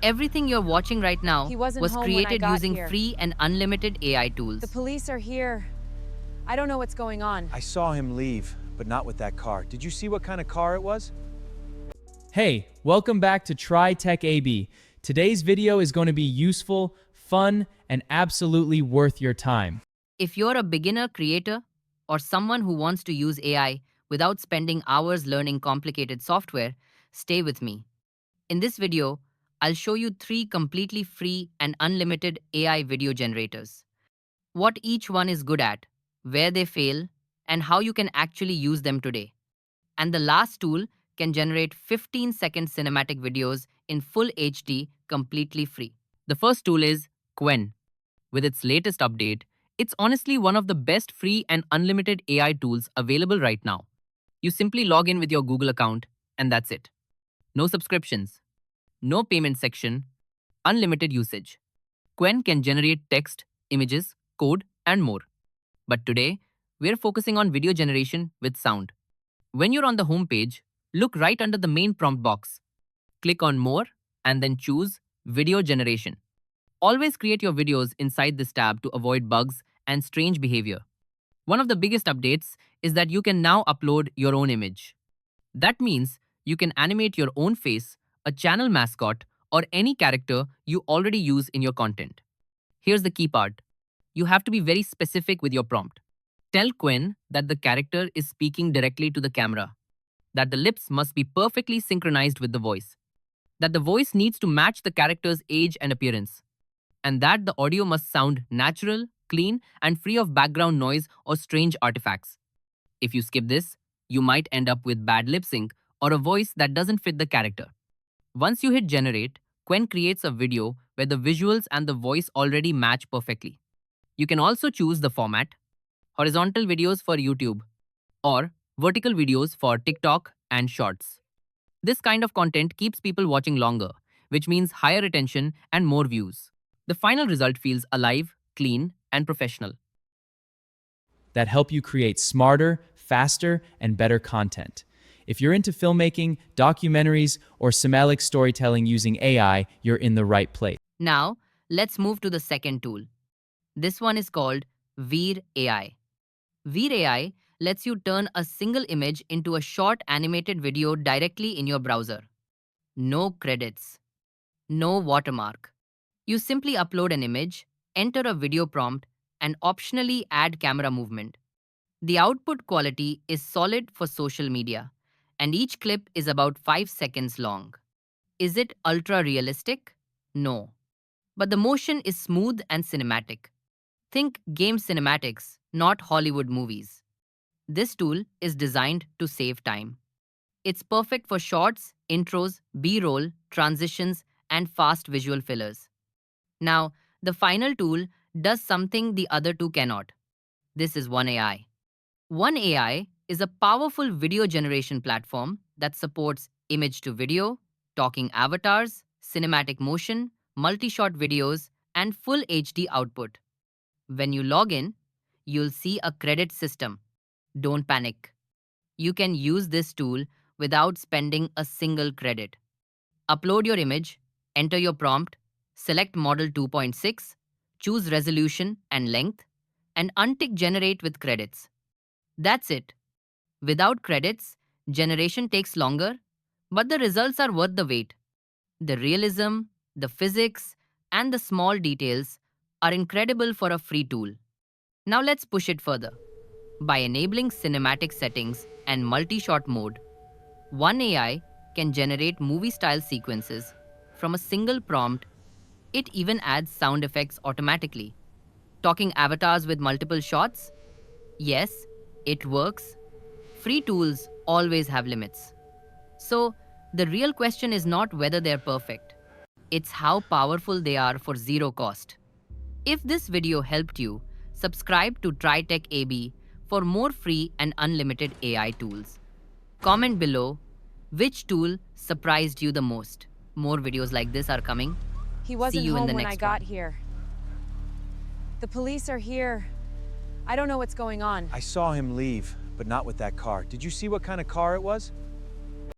Everything you're watching right now He wasn't was home when I created got using here. free and unlimited AI The tools. police are here. I don't know what's going on. I saw him leave, but not with that car. Did you see what kind of car it was? Hey, welcome back to Try Tech AB. Today's video is going to be useful, fun, and absolutely worth your time. If you're a beginner creator or someone who wants to use AI without spending hours learning complicated software, stay with me. In this video, I'll show you 3 completely free and unlimited AI video generators. What each one is good at, where they fail, and how you can actually use them today. And the last tool can generate 15-second cinematic videos in full HD completely free. The first tool is Qwen. With its latest update, it's honestly one of the best free and unlimited AI tools available right now. You simply log in with your Google account, and that's it. No subscriptions, no payment section, unlimited usage. Qwen can generate text, images, code, and more. But today, we're focusing on video generation with sound. When you're on the home page, look right under the main prompt box. Click on More and then choose Video Generation. Always create your videos inside this tab to avoid bugs and strange behavior. One of the biggest updates is that you can now upload your own image. That means you can animate your own face, a channel mascot, or any character you already use in your content. Here's the key part. You have to be very specific with your prompt. Tell Quen that the character is speaking directly to the camera, that the lips must be perfectly synchronized with the voice, that the voice needs to match the character's age and appearance, and that the audio must sound natural, clean, and free of background noise or strange artifacts. If you skip this, you might end up with bad lip sync or a voice that doesn't fit the character. Once you hit generate, Quen creates a video where the visuals and the voice already match perfectly. You can also choose the format: horizontal videos for YouTube or vertical videos for TikTok and Shorts. This kind of content keeps people watching longer, which means higher attention and more views. The final result feels alive, clean, and professional. That help you create smarter, faster, and better content. If you're into filmmaking, documentaries, or cinematic storytelling using AI, you're in the right place. Now, let's move to the second tool. This one is called Veer AI. Veer AI lets you turn a single image into a short animated video directly in your browser. No credits, no watermark. You simply upload an image, enter a video prompt, and optionally add camera movement. The output quality is solid for social media, and each clip is about 5 seconds long. Is it ultra realistic? No. But the motion is smooth and cinematic. Think game cinematics, not Hollywood movies. This tool is designed to save time. It's perfect for shorts, intros, B-roll, transitions, and fast visual fillers. Now, the final tool does something the other two cannot. This is One AI. One AI is a powerful video generation platform that supports image to video, talking avatars, cinematic motion, multi-shot videos, and full HD output. When you log in, you'll see a credit system. Don't panic. You can use this tool without spending a single credit. Upload your image, enter your prompt, select Model 2.6, choose resolution and length, and untick Generate with credits. That's it. Without credits, generation takes longer, but the results are worth the wait. The realism, the physics, and the small details are incredible for a free tool. Now let's push it further. By enabling cinematic settings and multi-shot mode, One AI can generate movie-style sequences from a single prompt. It even adds sound effects automatically. Talking avatars with multiple shots? Yes, it works. Free tools always have limits. So, the real question is not whether they're perfect. It's how powerful they are for zero cost. If this video helped you, subscribe to TryTech AB for more free and unlimited AI tools. Comment below which tool surprised you the most. More videos like this are coming. He See wasn't you in home the when I next got one. here. The police are here. I don't know what's going on. I saw him leave, but not with that car. Did you see what kind of car it was?